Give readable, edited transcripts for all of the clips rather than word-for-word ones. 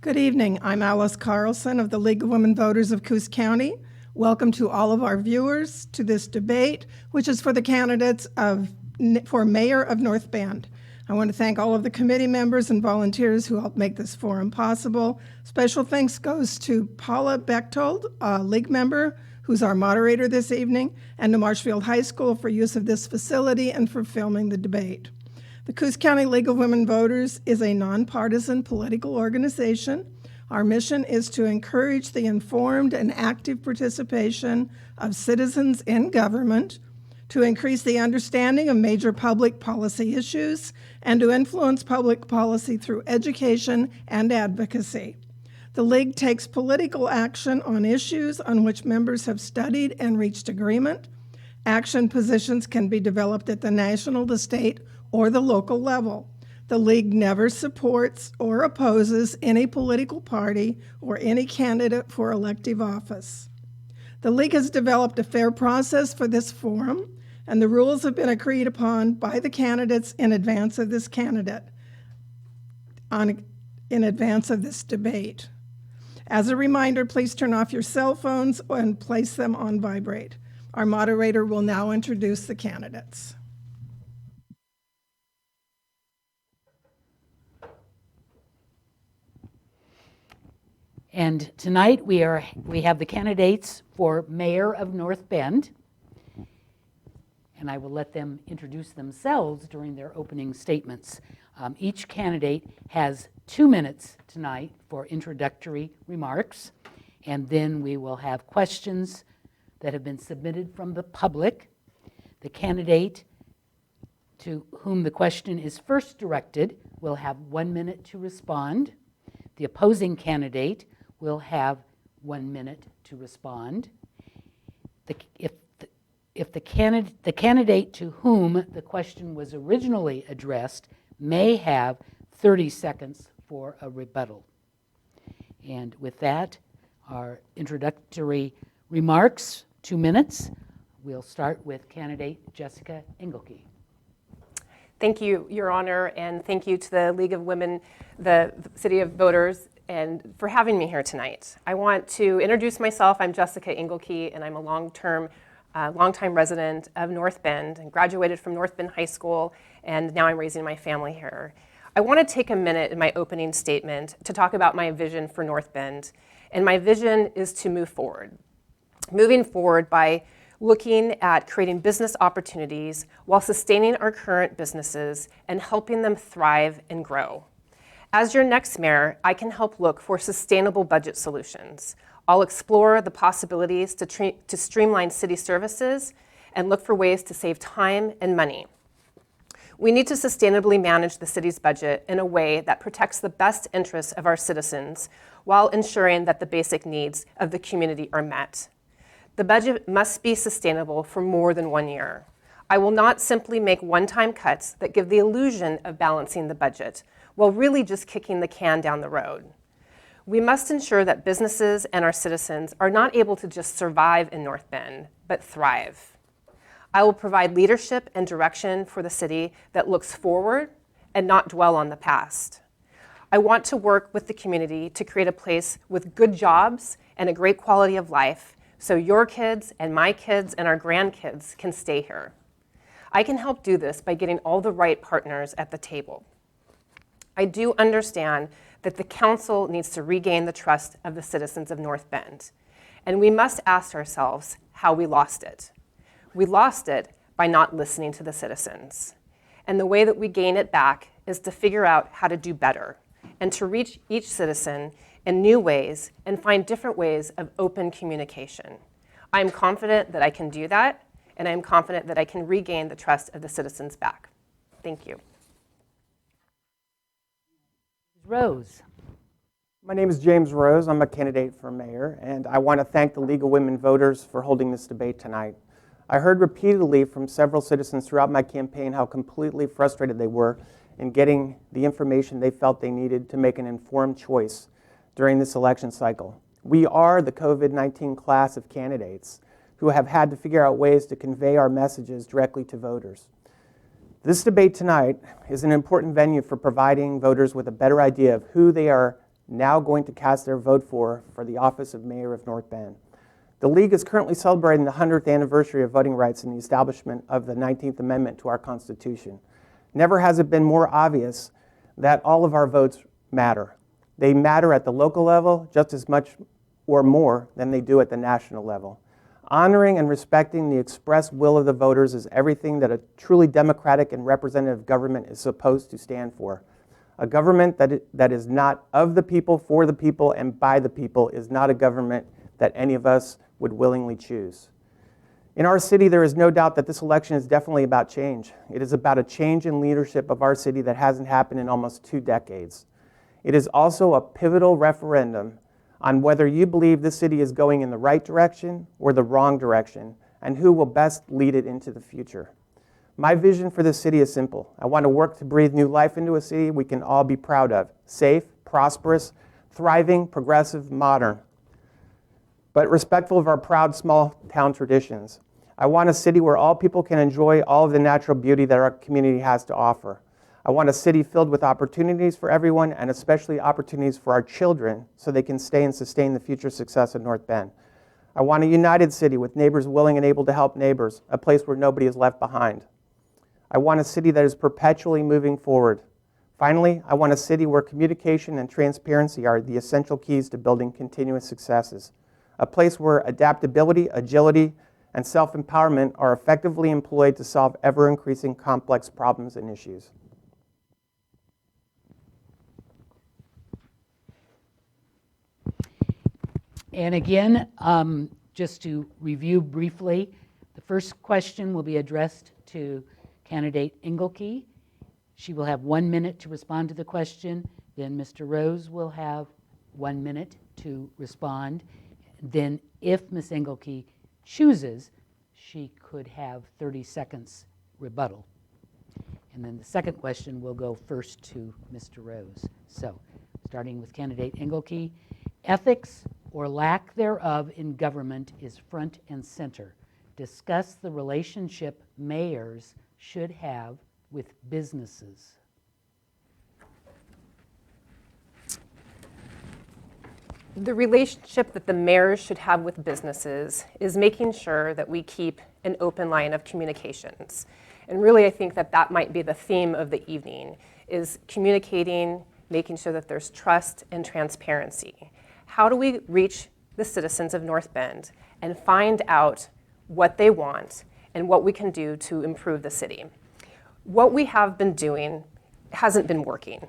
Good evening. I'm Alice Carlson of the League of Women Voters of Coos County. Welcome to all of our viewers to this debate, which is for the candidates for Mayor of North Bend. I want to thank all of the committee members and volunteers who helped make this forum possible. Special thanks goes to Paula Bechtold, a League member, who's our moderator this evening, and to Marshfield High School for use of this facility and for filming the debate. The Coos County League of Women Voters is a nonpartisan political organization. Our mission is to encourage the informed and active participation of citizens in government, to increase the understanding of major public policy issues, and to influence public policy through education and advocacy. The League takes political action on issues on which members have studied and reached agreement. Action positions can be developed at the national, the state, or the local level. The League never supports or opposes any political party or any candidate for elective office. The League has developed a fair process for this forum, and the rules have been agreed upon by the candidates in advance of this debate. As a reminder, please turn off your cell phones and place them on vibrate. Our moderator will now introduce the candidates. And tonight we have the candidates for Mayor of North Bend, and I will let them introduce themselves during their opening statements. Each candidate has 2 minutes tonight for introductory remarks, and then we will have questions that have been submitted from the public. The candidate to whom the question is first directed will have 1 minute to respond. The opposing candidate will have 1 minute to respond. If the candidate to whom the question was originally addressed may have 30 seconds for a rebuttal. And with that, our introductory remarks, 2 minutes. We'll start with candidate Jessica Engelke. Thank you, Your Honor, and thank you to the League of Women, the City of Voters, and for having me here tonight. I want to introduce myself. I'm Jessica Engelke, and I'm a longtime resident of North Bend and graduated from North Bend High School, and now I'm raising my family here. I want to take a minute in my opening statement to talk about my vision for North Bend, and my vision is to move forward. Moving forward by looking at creating business opportunities while sustaining our current businesses and helping them thrive and grow. As your next mayor, I can help look for sustainable budget solutions. I'll explore the possibilities to streamline city services and look for ways to save time and money. We need to sustainably manage the city's budget in a way that protects the best interests of our citizens while ensuring that the basic needs of the community are met. The budget must be sustainable for more than 1 year. I will not simply make one-time cuts that give the illusion of balancing the budget, while really just kicking the can down the road. We must ensure that businesses and our citizens are not able to just survive in North Bend, but thrive. I will provide leadership and direction for the city that looks forward and not dwell on the past. I want to work with the community to create a place with good jobs and a great quality of life so your kids and my kids and our grandkids can stay here. I can help do this by getting all the right partners at the table. I do understand that the council needs to regain the trust of the citizens of North Bend, and we must ask ourselves how we lost it. We lost it by not listening to the citizens. And the way that we gain it back is to figure out how to do better and to reach each citizen in new ways and find different ways of open communication. I'm confident that I can do that, and I'm confident that I can regain the trust of the citizens back. Thank you. Rose. My name is James Rose. I'm a candidate for mayor, and I want to thank the League of Women Voters for holding this debate tonight. I heard repeatedly from several citizens throughout my campaign how completely frustrated they were in getting the information they felt they needed to make an informed choice during this election cycle. We are the COVID-19 class of candidates who have had to figure out ways to convey our messages directly to voters. This debate tonight is an important venue for providing voters with a better idea of who they are now going to cast their vote for the office of Mayor of North Bend. The League is currently celebrating the 100th anniversary of voting rights and the establishment of the 19th Amendment to our Constitution. Never has it been more obvious that all of our votes matter. They matter at the local level just as much or more than they do at the national level. Honoring and respecting the express will of the voters is everything that a truly democratic and representative government is supposed to stand for. A government that is not of the people, for the people, and by the people is not a government that any of us would willingly choose. In our city, there is no doubt that this election is definitely about change. It is about a change in leadership of our city that hasn't happened in almost 2 decades. It is also a pivotal referendum on whether you believe this city is going in the right direction or the wrong direction, and who will best lead it into the future. My vision for this city is simple. I want to work to breathe new life into a city we can all be proud of. Safe, prosperous, thriving, progressive, modern, but respectful of our proud small town traditions. I want a city where all people can enjoy all of the natural beauty that our community has to offer. I want a city filled with opportunities for everyone, and especially opportunities for our children so they can stay and sustain the future success of North Bend. I want a united city with neighbors willing and able to help neighbors, a place where nobody is left behind. I want a city that is perpetually moving forward. Finally, I want a city where communication and transparency are the essential keys to building continuous successes. A place where adaptability, agility, and self-empowerment are effectively employed to solve ever-increasing complex problems and issues. And again, just to review briefly, the first question will be addressed to candidate Engelke. She will have 1 minute to respond to the question. Then Mr. Rose will have 1 minute to respond. Then if Ms. Engelke chooses, she could have 30 seconds rebuttal. And then the second question will go first to Mr. Rose. So, starting with candidate Engelke, ethics or lack thereof in government is front and center. Discuss the relationship mayors should have with businesses. The relationship that the mayors should have with businesses is making sure that we keep an open line of communications. And really, I think that that might be the theme of the evening, is communicating, making sure that there's trust and transparency. How do we reach the citizens of North Bend and find out what they want and what we can do to improve the city? What we have been doing hasn't been working.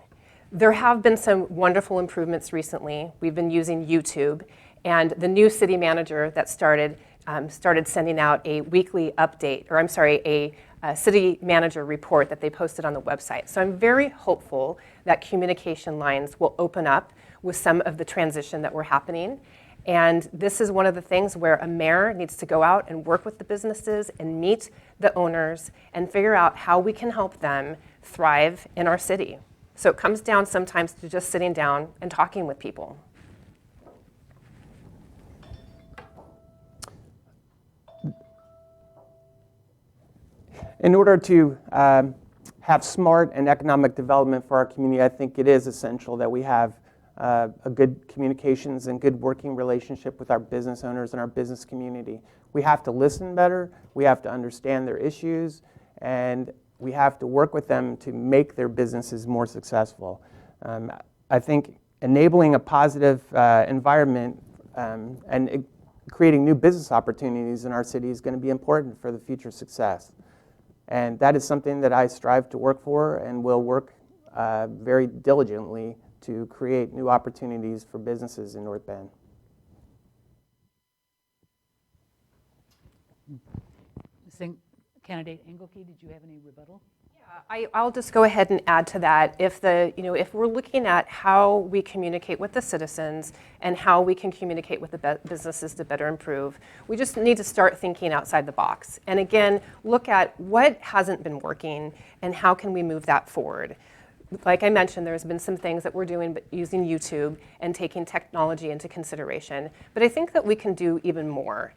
There have been some wonderful improvements recently. We've been using YouTube, and the new city manager that started sending out a weekly update, or a city manager report that they posted on the website. So I'm very hopeful that communication lines will open up with some of the transition that we're happening. And this is one of the things where a mayor needs to go out and work with the businesses and meet the owners and figure out how we can help them thrive in our city. So it comes down sometimes to just sitting down and talking with people. In order to have smart and economic development for our community, I think it is essential that we have a good communications and good working relationship with our business owners and our business community. We have to listen better, we have to understand their issues, and we have to work with them to make their businesses more successful. I think enabling a positive environment and creating new business opportunities in our city is going to be important for the future success. And that is something that I strive to work for and will work very diligently to create new opportunities for businesses in North Bend. Candidate Engelke, did you have any rebuttal? Yeah, I'll just go ahead and add to that. If we're looking at how we communicate with the citizens and how we can communicate with the businesses to better improve, we just need to start thinking outside the box. And again, look at what hasn't been working and how can we move that forward. Like I mentioned, there's been some things that we're doing using YouTube and taking technology into consideration, but I think that we can do even more.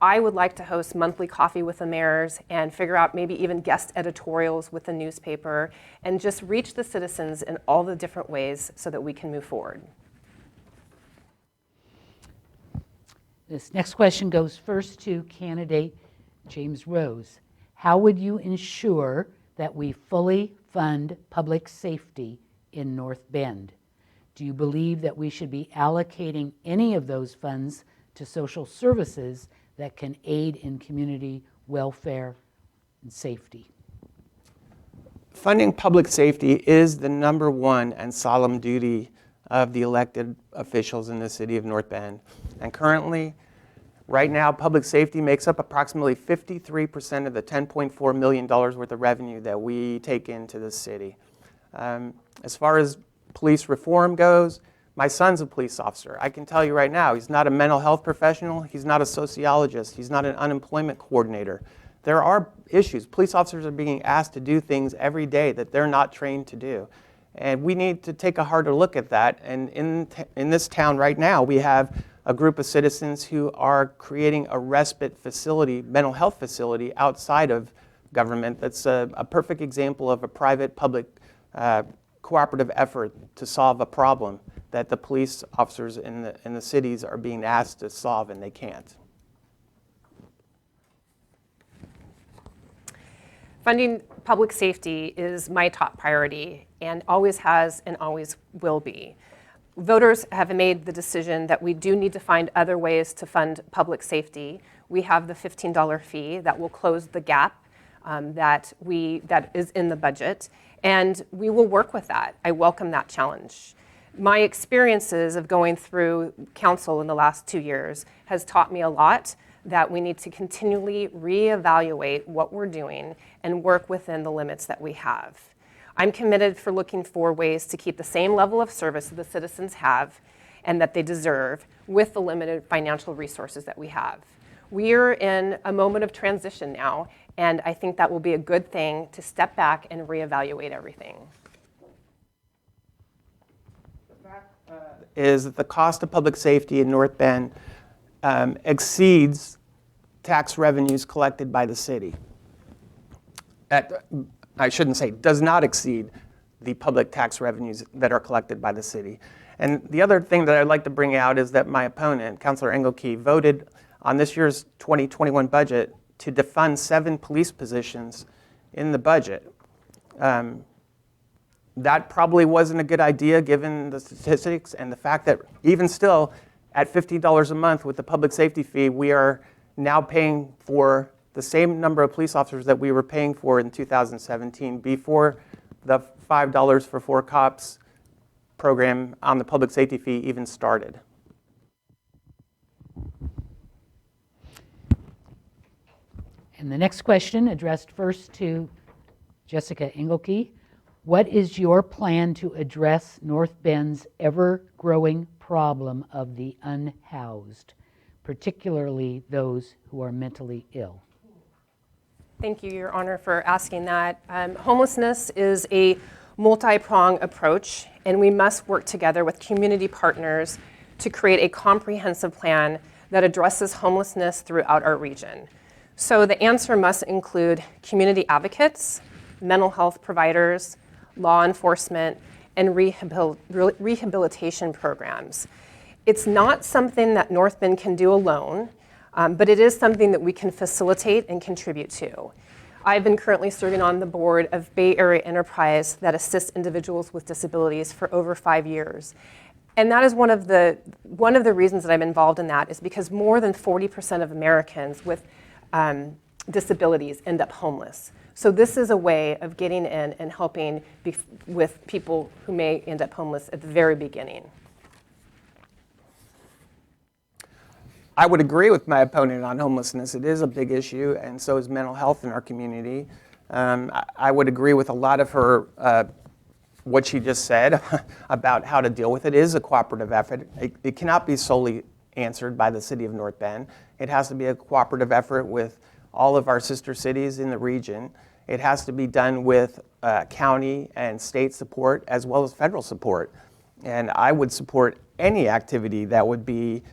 I would like to host monthly coffee with the mayors and figure out maybe even guest editorials with the newspaper and just reach the citizens in all the different ways so that we can move forward. This next question goes first to candidate James Rose. How would you ensure that we fully fund public safety in North Bend? Do you believe that we should be allocating any of those funds to social services that can aid in community welfare and safety? Funding public safety is the number one and solemn duty of the elected officials in the city of North Bend. And currently, right now, public safety makes up approximately 53% of the $10.4 million worth of revenue that we take into the city. As far as police reform goes, my son's a police officer. I can tell you right now, he's not a mental health professional, he's not a sociologist, he's not an unemployment coordinator. There are issues. Police officers are being asked to do things every day that they're not trained to do. And we need to take a harder look at that. And in this town right now, we have a group of citizens who are creating a respite facility, mental health facility outside of government. That's a perfect example of a private-public cooperative effort to solve a problem that the police officers in the cities are being asked to solve, and they can't. Funding public safety is my top priority and always has and always will be. Voters have made the decision that we do need to find other ways to fund public safety. We have the $15 fee that will close the gap that is in the budget, and we will work with that. I welcome that challenge. My experiences of going through council in the last 2 years has taught me a lot, that we need to continually reevaluate what we're doing and work within the limits that we have. I'm committed for looking for ways to keep the same level of service that the citizens have and that they deserve with the limited financial resources that we have. We're in a moment of transition now, and I think that will be a good thing to step back and reevaluate everything. The fact is that the cost of public safety in North Bend exceeds tax revenues collected by the city. I shouldn't say does not exceed the public tax revenues that are collected by the city. And the other thing that I'd like to bring out is that my opponent, Councilor Engelke, voted on this year's 2021 budget to defund 7 police positions in the budget. That probably wasn't a good idea given the statistics and the fact that even still, at $50 a month with the public safety fee, we are now paying for the same number of police officers that we were paying for in 2017 before the $5 for 4 cops program on the public safety fee even started. And the next question, addressed first to Jessica Engelke. What is your plan to address North Bend's ever-growing problem of the unhoused, particularly those who are mentally ill? Thank you, Your Honor, for asking that. Homelessness is a multi-pronged approach, and we must work together with community partners to create a comprehensive plan that addresses homelessness throughout our region. So the answer must include community advocates, mental health providers, law enforcement, and rehabilitation programs. It's not something that North Bend can do alone, but it is something that we can facilitate and contribute to. I've been currently serving on the board of Bay Area Enterprise that assists individuals with disabilities for over 5 years. And that is one of the reasons that I'm involved in that is because more than 40% of Americans with disabilities end up homeless. So this is a way of getting in and helping with people who may end up homeless at the very beginning. I would agree with my opponent on homelessness. It is a big issue, and so is mental health in our community. I would agree with a lot of her, what she just said about how to deal with it. It is a cooperative effort. It cannot be solely answered by the city of North Bend. It has to be a cooperative effort with all of our sister cities in the region. It has to be done with county and state support as well as federal support. And I would support any activity that would be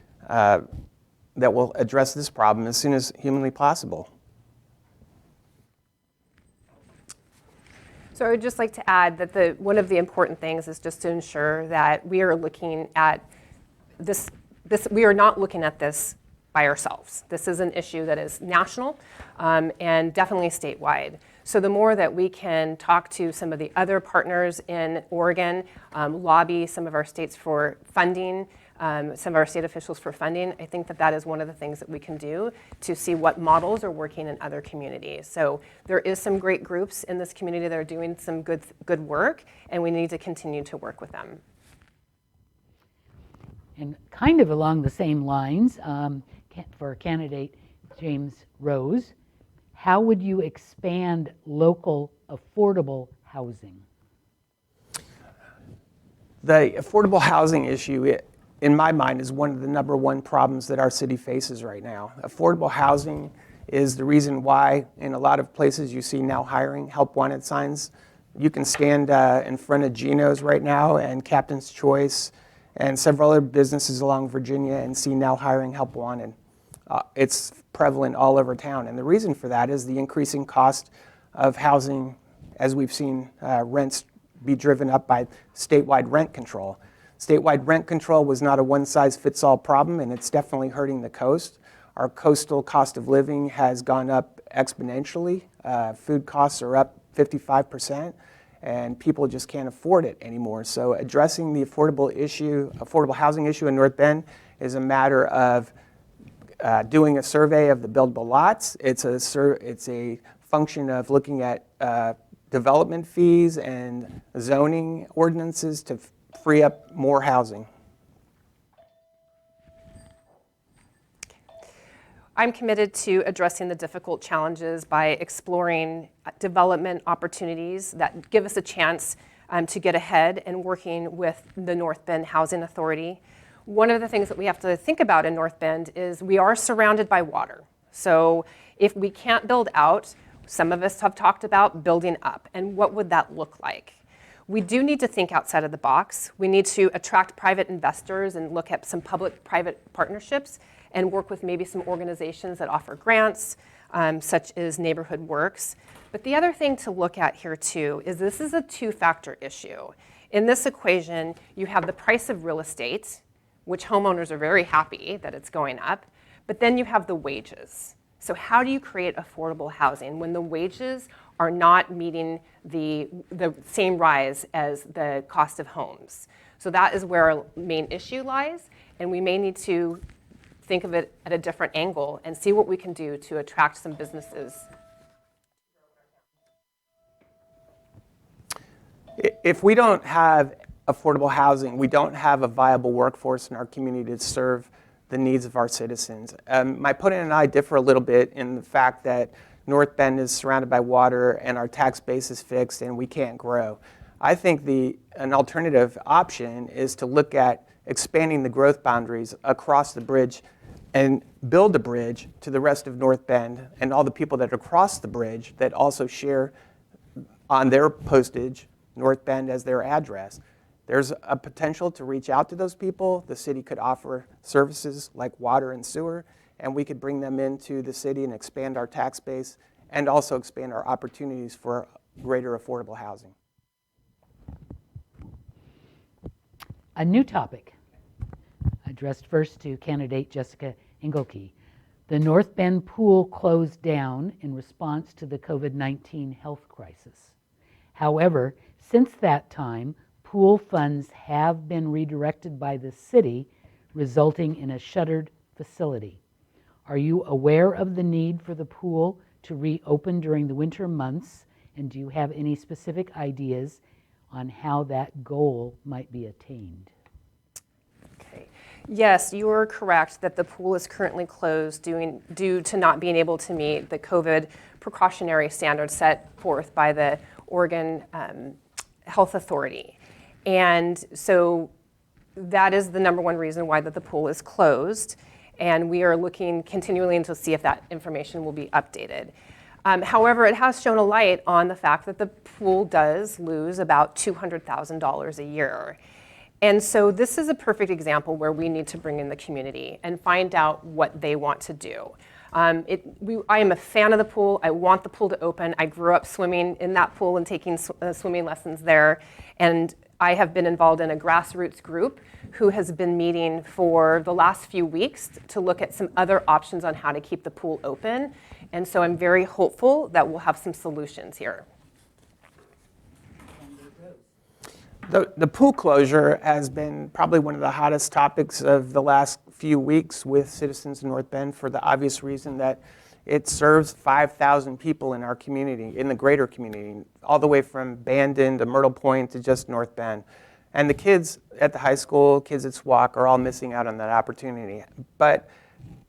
that will address this problem as soon as humanly possible. So I would just like to add that one of the important things is just to ensure that we are looking at this we are not looking at this by ourselves. This is an issue that is national and definitely statewide. So the more that we can talk to some of the other partners in Oregon, lobby some of our states for funding, some of our state officials for funding, I think that that is one of the things that we can do to see what models are working in other communities. So there is some great groups in this community that are doing some good work, and we need to continue to work with them. And kind of along the same lines, for candidate James Rose, how would you expand local affordable housing? The affordable housing issue, in my mind, is one of the number one problems that our city faces right now. Affordable housing is the reason why in a lot of places you see now hiring help wanted signs. You can stand in front of Geno's right now and Captain's Choice and several other businesses along Virginia and see now hiring help wanted. It's prevalent all over town, and the reason for that is the increasing cost of housing, as we've seen rents be driven up by statewide rent control. Statewide rent control was not a one-size-fits-all problem, and it's definitely hurting the coast. Our coastal cost of living has gone up exponentially. Food costs are up 55%, and people just can't afford it anymore. So addressing the affordable housing issue in North Bend is a matter of doing a survey of the buildable lots. It's a function of looking at development fees and zoning ordinances to free up more housing. I'm committed to addressing the difficult challenges by exploring development opportunities that give us a chance to get ahead and working with the North Bend Housing Authority. One of the things that we have to think about in North Bend is we are surrounded by water. So if we can't build out, some of us have talked about building up, and what would that look like? We do need to think outside of the box. We need to attract private investors and look at some public-private partnerships and work with maybe some organizations that offer grants, such as Neighborhood Works. But the other thing to look at here too is this is a two-factor issue. In this equation, you have the price of real estate, which homeowners are very happy that it's going up, but then you have the wages. So how do you create affordable housing when the wages are not meeting the same rise as the cost of homes? So that is where our main issue lies, and we may need to think of it at a different angle and see what we can do to attract some businesses. If we don't have affordable housing, we don't have a viable workforce in our community to serve the needs of our citizens. My opponent and I differ a little bit in the fact that North Bend is surrounded by water and our tax base is fixed and we can't grow. I think an alternative option is to look at expanding the growth boundaries across the bridge and build a bridge to the rest of North Bend and all the people that are across the bridge that also share on their postage North Bend as their address. There's a potential to reach out to those people. The city could offer services like water and sewer, and we could bring them into the city and expand our tax base and also expand our opportunities for greater affordable housing. A new topic, addressed first to candidate Jessica Engelke. The North Bend pool closed down in response to the COVID-19 health crisis. However, since that time, pool funds have been redirected by the city, resulting in a shuttered facility. Are you aware of the need for the pool to reopen during the winter months, and do you have any specific ideas on how that goal might be attained? Okay. Yes, you are correct that the pool is currently closed due to not being able to meet the COVID precautionary standards set forth by the Oregon Health Authority. And so that is the number one reason why that the pool is closed. And we are looking continually to see if that information will be updated. However, it has shown a light on the fact that the pool does lose about $200,000 a year. And so this is a perfect example where we need to bring in the community and find out what they want to do. I am a fan of the pool. I want the pool to open. I grew up swimming in that pool and taking swimming lessons there. And I have been involved in a grassroots group who has been meeting for the last few weeks to look at some other options on how to keep the pool open. And so I'm very hopeful that we'll have some solutions here. The pool closure has been probably one of the hottest topics of the last few weeks with citizens in North Bend, for the obvious reason that it serves 5,000 people in our community, in the greater community, all the way from Bandon to Myrtle Point to just North Bend. And the kids at the high school, kids at SWAC, are all missing out on that opportunity. But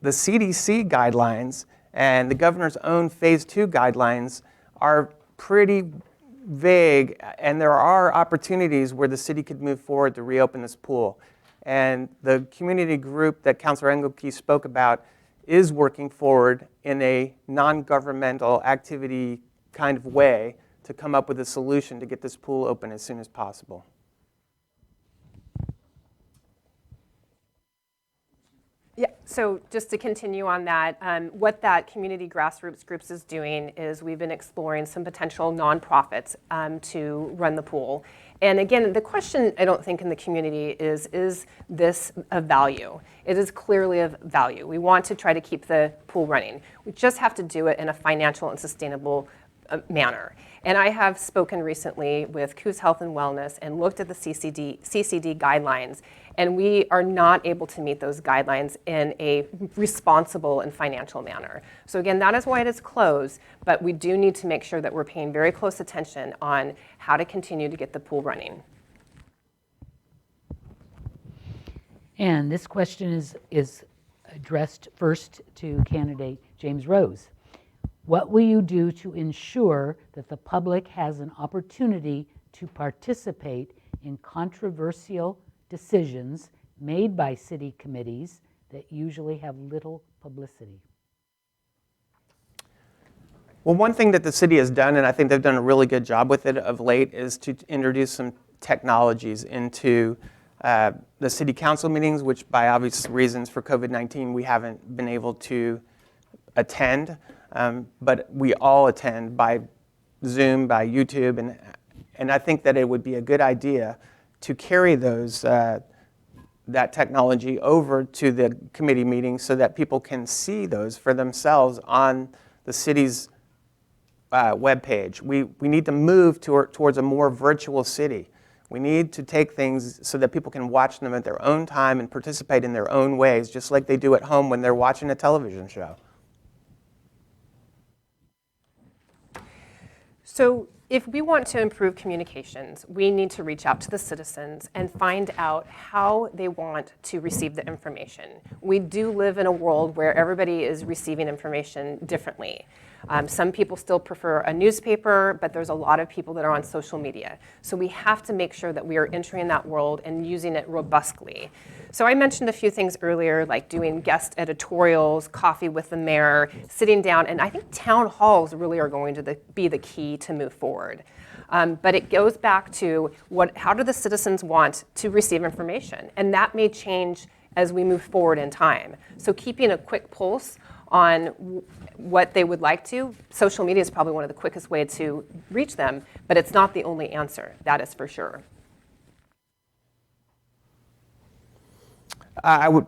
the CDC guidelines and the governor's own phase 2 guidelines are pretty vague, and there are opportunities where the city could move forward to reopen this pool. And the community group that Councilor Engelke spoke about is working forward in a non-governmental activity kind of way to come up with a solution to get this pool open as soon as possible. Yeah, so just to continue on that, what that community grassroots groups is doing is we've been exploring some potential nonprofits to run the pool. And again, the question I don't think in the community is this of value? It is clearly of value. We want to try to keep the pool running. We just have to do it in a financial and sustainable manner. And I have spoken recently with Coos Health and Wellness and looked at the CCD guidelines, and we are not able to meet those guidelines in a responsible and financial manner. So again, that is why it is closed, but we do need to make sure that we're paying very close attention on how to continue to get the pool running. And this question is addressed first to candidate James Rose. What will you do to ensure that the public has an opportunity to participate in controversial decisions made by city committees that usually have little publicity? Well, one thing that the city has done, and I think they've done a really good job with it of late, is to introduce some technologies into the city council meetings, which by obvious reasons for COVID-19 we haven't been able to attend. But we all attend by Zoom, by YouTube, and I think that it would be a good idea to carry those that technology over to the committee meetings so that people can see those for themselves on the city's webpage. We need to move towards a more virtual city. We need to take things so that people can watch them at their own time and participate in their own ways, just like they do at home when they're watching a television show. So if we want to improve communications, we need to reach out to the citizens and find out how they want to receive the information. We do live in a world where everybody is receiving information differently. Some people still prefer a newspaper, but there's a lot of people that are on social media. So we have to make sure that we are entering that world and using it robustly. So I mentioned a few things earlier, like doing guest editorials, coffee with the mayor, sitting down, and I think town halls really are going to be the key to move forward. But it goes back to how do the citizens want to receive information? And that may change as we move forward in time. So keeping a quick pulse on what they would like to, social media is probably one of the quickest ways to reach them, but it's not the only answer, that is for sure. I would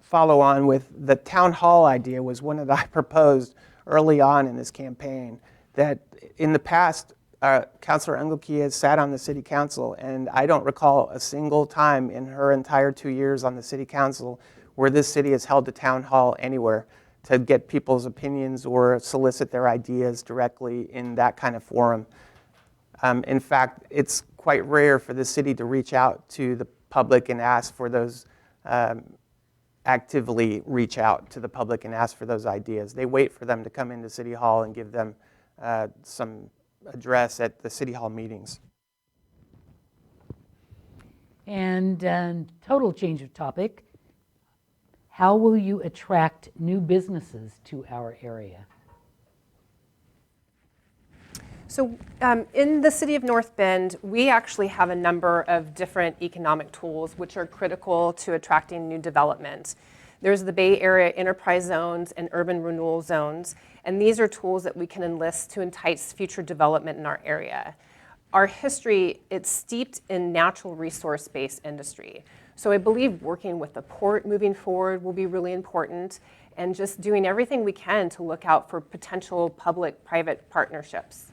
follow on with the town hall idea was one that I proposed early on in this campaign, that in the past, Councilor Engelke has sat on the city council, and I don't recall a single time in her entire 2 years on the city council where this city has held a town hall anywhere to get people's opinions or solicit their ideas directly in that kind of forum. In fact, it's quite rare for the city to reach out to the public and ask for those, actively reach out to the public and ask for those ideas. They wait for them to come into City Hall and give them some address at the City Hall meetings. And total change of topic. How will you attract new businesses to our area? So in the city of North Bend, we actually have a number of different economic tools which are critical to attracting new development. There's the Bay Area Enterprise Zones and Urban Renewal Zones, and these are tools that we can enlist to entice future development in our area. our history, it's steeped in natural resource-based industry. So I believe working with the port moving forward will be really important, and just doing everything we can to look out for potential public-private partnerships.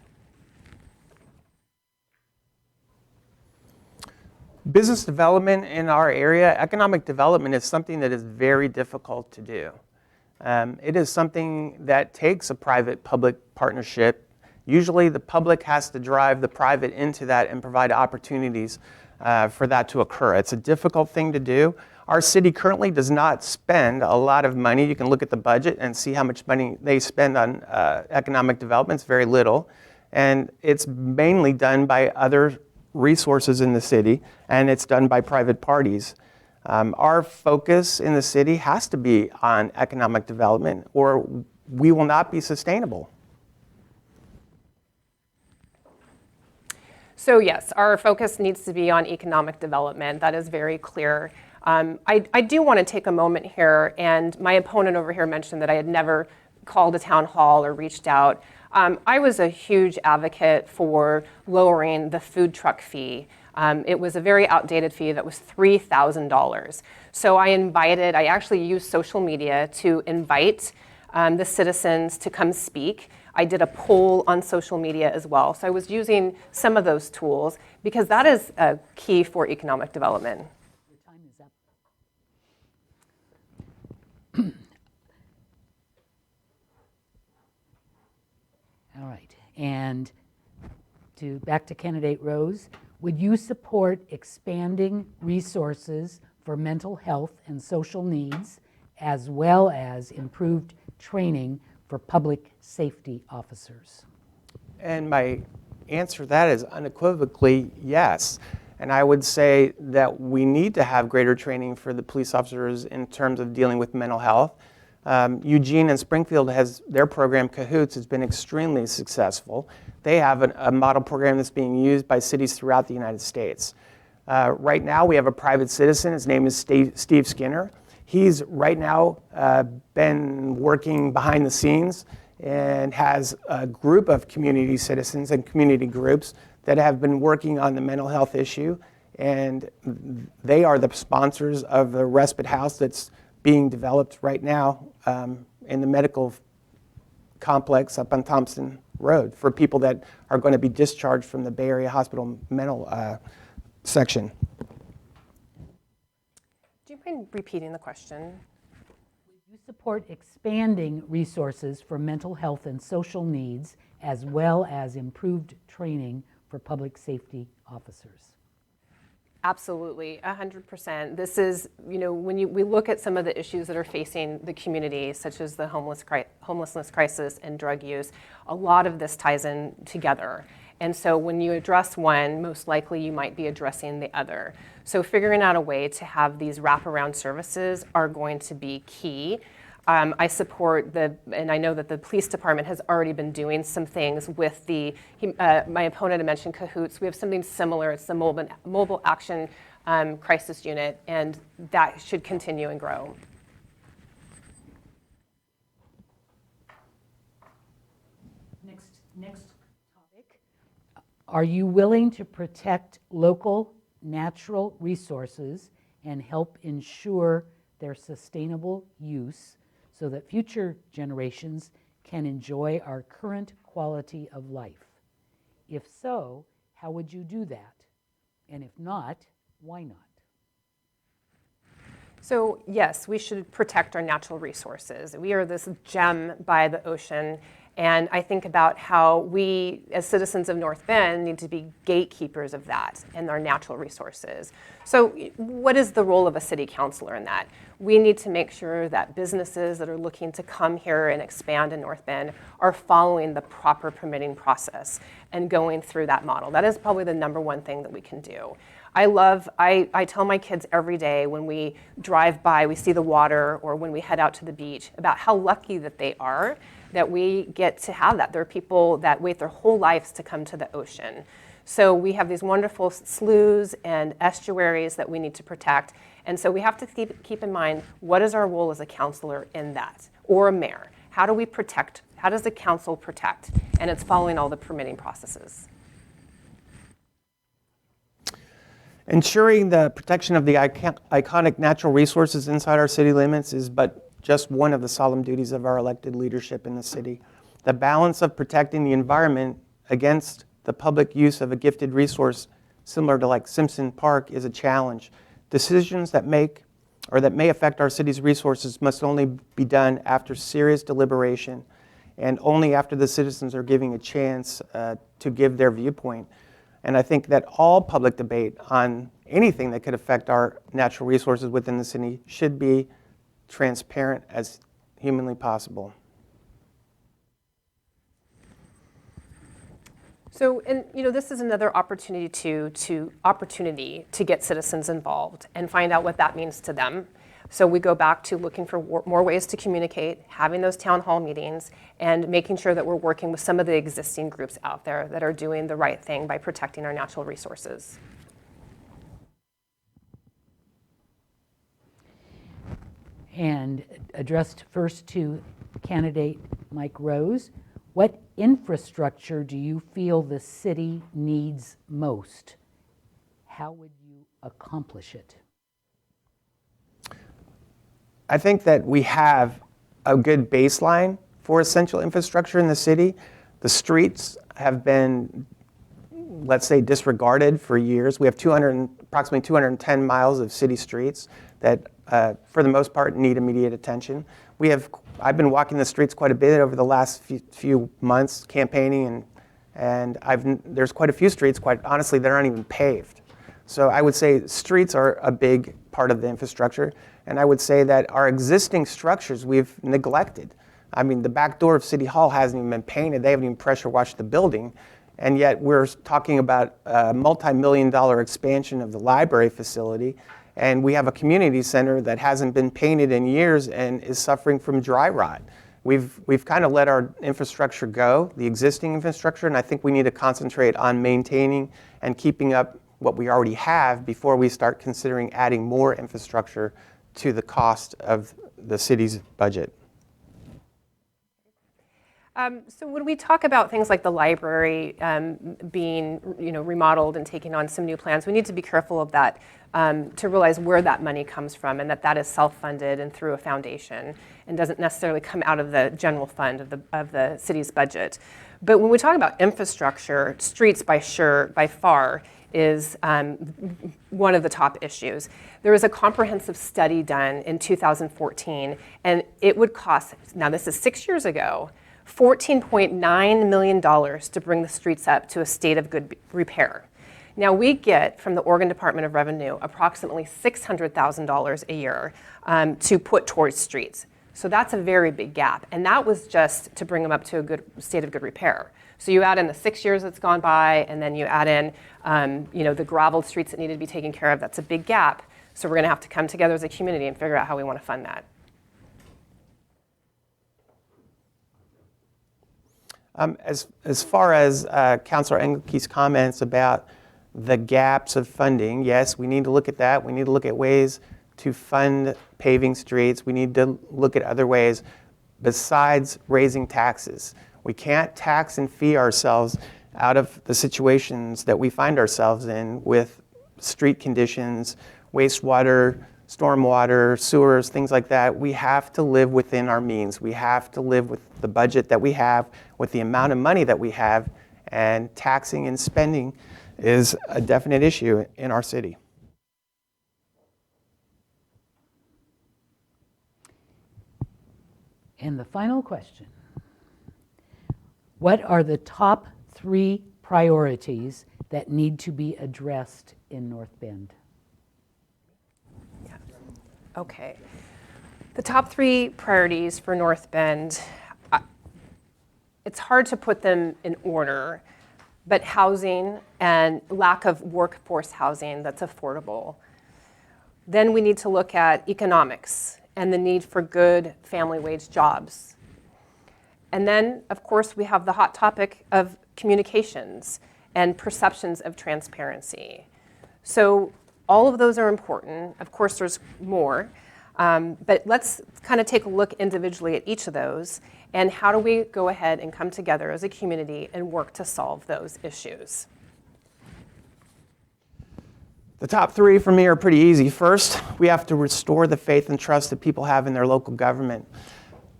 Business development in our area, economic development is something that is very difficult to do. It is something that takes a private-public partnership. Usually the public has to drive the private into that and provide opportunities for that to occur. It's a difficult thing to do. Our city currently does not spend a lot of money. You can look at the budget and see how much money they spend on economic development. It's very little. And it's mainly done by other resources in the city, and it's done by private parties. Our focus in the city has to be on economic development, or we will not be sustainable. So yes, our focus needs to be on economic development. That is very clear. I do want to take a moment here, and my opponent over here mentioned that I had never called a town hall or reached out. I was a huge advocate for lowering the food truck fee. It was a very outdated fee that was $3,000. So I actually used social media to invite the citizens to come speak. I did a poll on social media as well. So I was using some of those tools because that is a key for economic development. Your time is up. All right, and back to candidate Rose. Would you support expanding resources for mental health and social needs, as well as improved training for public safety officers? And my answer to that is unequivocally yes. And I would say that we need to have greater training for the police officers in terms of dealing with mental health. Eugene and Springfield their program, Coos, has been extremely successful. They have a model program that's being used by cities throughout the United States. Right now we have a private citizen. His name is Steve Skinner. He's right now been working behind the scenes and has a group of community citizens and community groups that have been working on the mental health issue. And they are the sponsors of the respite house that's being developed right now in the medical complex up on Thompson Road for people that are going to be discharged from the Bay Area Hospital mental section. Do you mind repeating the question? Would you support expanding resources for mental health and social needs, as well as improved training for public safety officers? Absolutely, 100%. This is, when we look at some of the issues that are facing the community, such as the homelessness crisis and drug use, a lot of this ties in together. And so when you address one, most likely you might be addressing the other. So figuring out a way to have these wraparound services are going to be key. I support and I know that the police department has already been doing some things with my opponent had mentioned Cahoots. We have something similar. It's the Mobile Action Crisis Unit, and that should continue and grow. Next topic. Are you willing to protect local natural resources and help ensure their sustainable use so that future generations can enjoy our current quality of life? If so, how would you do that? And if not, why not? So yes, we should protect our natural resources. We are this gem by the ocean, and I think about how we, as citizens of North Bend, need to be gatekeepers of that and our natural resources. So what is the role of a city councilor in that? We need to make sure that businesses that are looking to come here and expand in North Bend are following the proper permitting process and going through that model. That is probably the number one thing that we can do. I tell my kids every day when we drive by, we see the water, or when we head out to the beach, about how lucky that they are that we get to have that. There are people that wait their whole lives to come to the ocean. So we have these wonderful sloughs and estuaries that we need to protect. And so we have to keep in mind, what is our role as a councilor in that, or a mayor? How do we protect? How does the council protect? And it's following all the permitting processes. Ensuring the protection of the iconic natural resources inside our city limits is but just one of the solemn duties of our elected leadership in the city. The balance of protecting the environment against the public use of a gifted resource similar to like Simpson Park is a challenge. Decisions that may affect our city's resources must only be done after serious deliberation and only after the citizens are giving a chance to give their viewpoint. And I think that all public debate on anything that could affect our natural resources within the city should be transparent as humanly possible. So, and this is another opportunity to get citizens involved and find out what that means to them. So we go back to looking for more ways to communicate, having those town hall meetings, and making sure that we're working with some of the existing groups out there that are doing the right thing by protecting our natural resources. And addressed first to candidate Mike Rose, what infrastructure do you feel the city needs most? How would you accomplish it? I think that we have a good baseline for essential infrastructure in the city. The streets have been, let's say, disregarded for years. We have approximately 210 miles of city streets that, for the most part, need immediate attention. I've been walking the streets quite a bit over the last few months, campaigning, and there's quite a few streets, quite honestly, that aren't even paved. So I would say streets are a big part of the infrastructure, and I would say that our existing structures we've neglected. I mean, the back door of City Hall hasn't even been painted. They haven't even pressure washed the building, and yet we're talking about a multi-million-dollar expansion of the library facility, and we have a community center that hasn't been painted in years and is suffering from dry rot. We've kind of let our infrastructure go, the existing infrastructure, and I think we need to concentrate on maintaining and keeping up what we already have before we start considering adding more infrastructure to the cost of the city's budget. So when we talk about things like the library being remodeled and taking on some new plans, we need to be careful of that to realize where that money comes from and that is self-funded and through a foundation and doesn't necessarily come out of the general fund of the city's budget. But when we talk about infrastructure, streets by far is one of the top issues. There was a comprehensive study done in 2014, and it would cost, now this is 6 years ago, $14.9 million to bring the streets up to a state of good repair. Now we get from the Oregon Department of Revenue approximately $600,000 a year to put towards streets. So that's a very big gap, and that was just to bring them up to a good state of good repair. So you add in the 6 years that's gone by, and then you add in the graveled streets that needed to be taken care of. That's a big gap. So we're going to have to come together as a community and figure out how we want to fund that. As far as Councilor Engelke's comments about the gaps of funding, yes, we need to look at that. We need to look at ways to fund paving streets. We need to look at other ways besides raising taxes. We can't tax and fee ourselves out of the situations that we find ourselves in with street conditions, wastewater, stormwater, sewers, things like that. We have to live within our means. We have to live with the budget that we have, with the amount of money that we have, and taxing and spending is a definite issue in our city. And the final question. What are the top 3 priorities that need to be addressed in North Bend? Yeah. Okay. The top 3 priorities for North Bend, it's hard to put them in order, but housing and lack of workforce housing that's affordable. Then we need to look at economics and the need for good family wage jobs. And then, of course, we have the hot topic of communications and perceptions of transparency. So all of those are important. Of course, there's more. But let's kind of take a look individually at each of those and how do we go ahead and come together as a community and work to solve those issues. The top three for me are pretty easy. First, we have to restore the faith and trust that people have in their local government.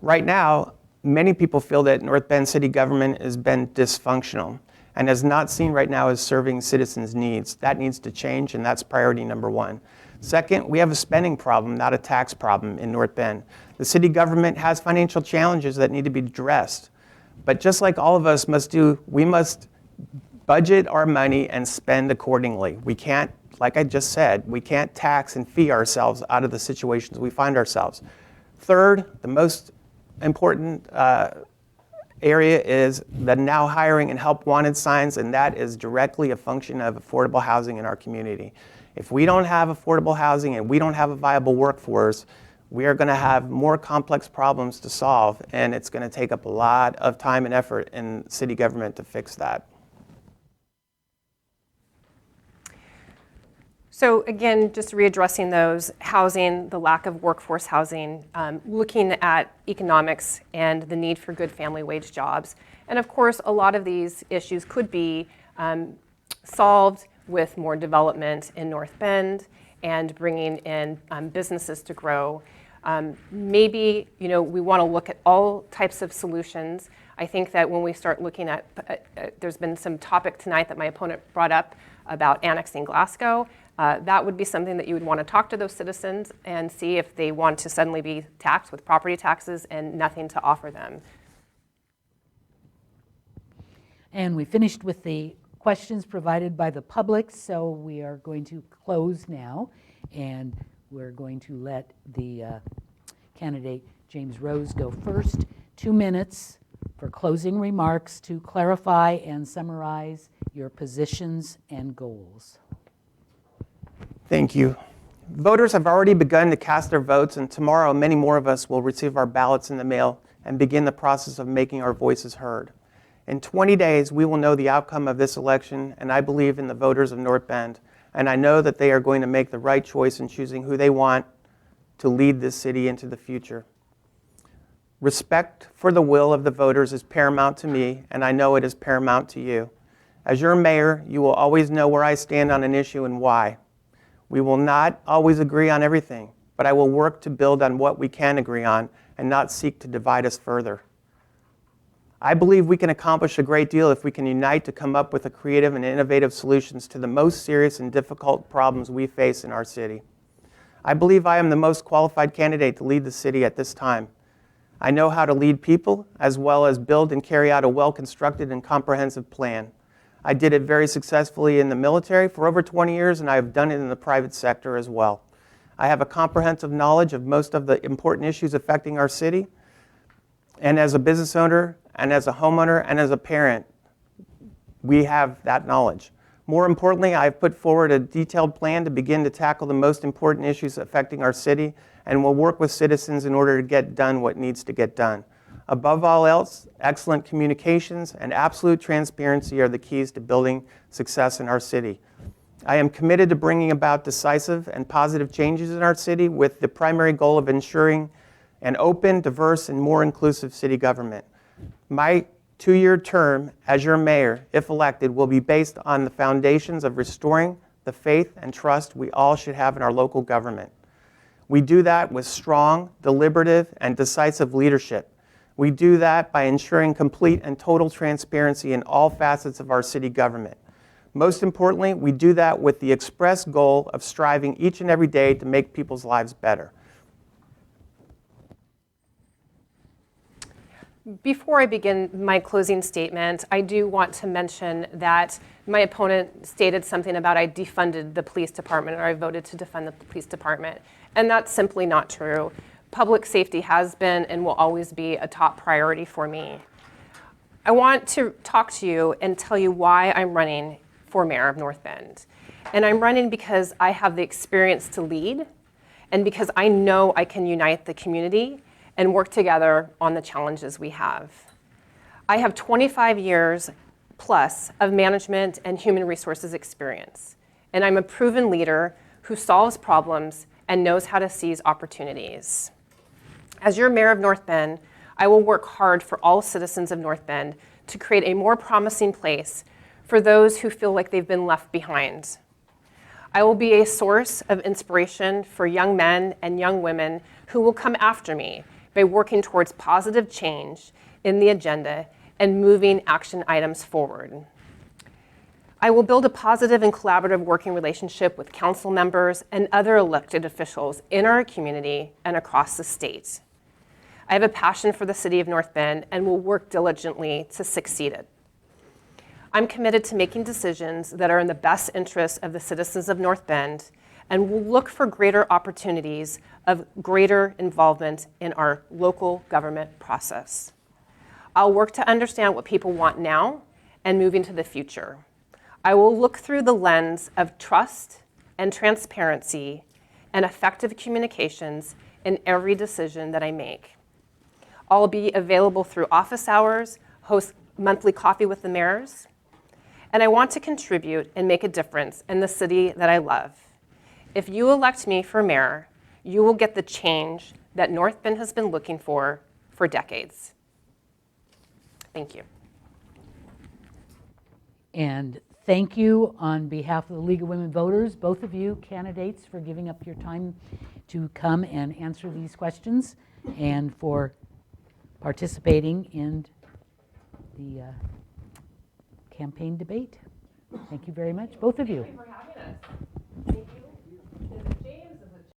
Right now, many people feel that North Bend city government has been dysfunctional and is not seen right now as serving citizens' needs. That needs to change, and that's priority number one. Second, we have a spending problem, not a tax problem in North Bend. The city government has financial challenges that need to be addressed. But just like all of us must do, we must budget our money and spend accordingly. We can't, like I just said, we can't tax and fee ourselves out of the situations we find ourselves. Third, the most important area is the now hiring and help wanted signs, and that is directly a function of affordable housing in our community. If we don't have affordable housing and we don't have a viable workforce, we are going to have more complex problems to solve, and it's going to take up a lot of time and effort in city government to fix that. So again, just readdressing those, housing, the lack of workforce housing, looking at economics and the need for good family wage jobs. And of course, a lot of these issues could be solved with more development in North Bend and bringing in businesses to grow. Maybe, we want to look at all types of solutions. I think that when we start looking at, there's been some topic tonight that my opponent brought up about annexing Glasgow. That would be something that you would want to talk to those citizens and see if they want to suddenly be taxed with property taxes and nothing to offer them. And we finished with the questions provided by the public, so we are going to close now, and we're going to let the candidate James Rose go first. 2 minutes for closing remarks to clarify and summarize your positions and goals. Thank you. Voters have already begun to cast their votes, and tomorrow many more of us will receive our ballots in the mail and begin the process of making our voices heard. In 20 days, we will know the outcome of this election, and I believe in the voters of North Bend, and I know that they are going to make the right choice in choosing who they want to lead this city into the future. Respect for the will of the voters is paramount to me, and I know it is paramount to you. As your mayor, you will always know where I stand on an issue and why. We will not always agree on everything, but I will work to build on what we can agree on and not seek to divide us further. I believe we can accomplish a great deal if we can unite to come up with creative and innovative solutions to the most serious and difficult problems we face in our city. I believe I am the most qualified candidate to lead the city at this time. I know how to lead people, as well as build and carry out a well-constructed and comprehensive plan. I did it very successfully in the military for over 20 years, and I have done it in the private sector as well. I have a comprehensive knowledge of most of the important issues affecting our city, and as a business owner, and as a homeowner, and as a parent, we have that knowledge. More importantly, I have put forward a detailed plan to begin to tackle the most important issues affecting our city, and will work with citizens in order to get done what needs to get done. Above all else, excellent communications and absolute transparency are the keys to building success in our city. I am committed to bringing about decisive and positive changes in our city with the primary goal of ensuring an open, diverse, and more inclusive city government. My 2-year term as your mayor, if elected, will be based on the foundations of restoring the faith and trust we all should have in our local government. We do that with strong, deliberative, and decisive leadership. We do that by ensuring complete and total transparency in all facets of our city government. Most importantly, we do that with the express goal of striving each and every day to make people's lives better. Before I begin my closing statement, I do want to mention that my opponent stated something about I defunded the police department, or I voted to defund the police department, and that's simply not true. Public safety has been and will always be a top priority for me. I want to talk to you and tell you why I'm running for mayor of North Bend. And I'm running because I have the experience to lead, and because I know I can unite the community and work together on the challenges we have. I have 25 years plus of management and human resources experience, and I'm a proven leader who solves problems and knows how to seize opportunities. As your mayor of North Bend, I will work hard for all citizens of North Bend to create a more promising place for those who feel like they've been left behind. I will be a source of inspiration for young men and young women who will come after me by working towards positive change in the agenda and moving action items forward. I will build a positive and collaborative working relationship with council members and other elected officials in our community and across the state. I have a passion for the city of North Bend and will work diligently to succeed it. I'm committed to making decisions that are in the best interest of the citizens of North Bend and will look for greater opportunities of greater involvement in our local government process. I'll work to understand what people want now and move into the future. I will look through the lens of trust and transparency and effective communications in every decision that I make. I'll be available through office hours, host monthly coffee with the mayors, and I want to contribute and make a difference in the city that I love. If you elect me for mayor, you will get the change that North Bend has been looking for decades. Thank you. And thank you on behalf of the League of Women Voters, both of you candidates, for giving up your time to come and answer these questions and for participating in the campaign debate. Thank you very much, both of you.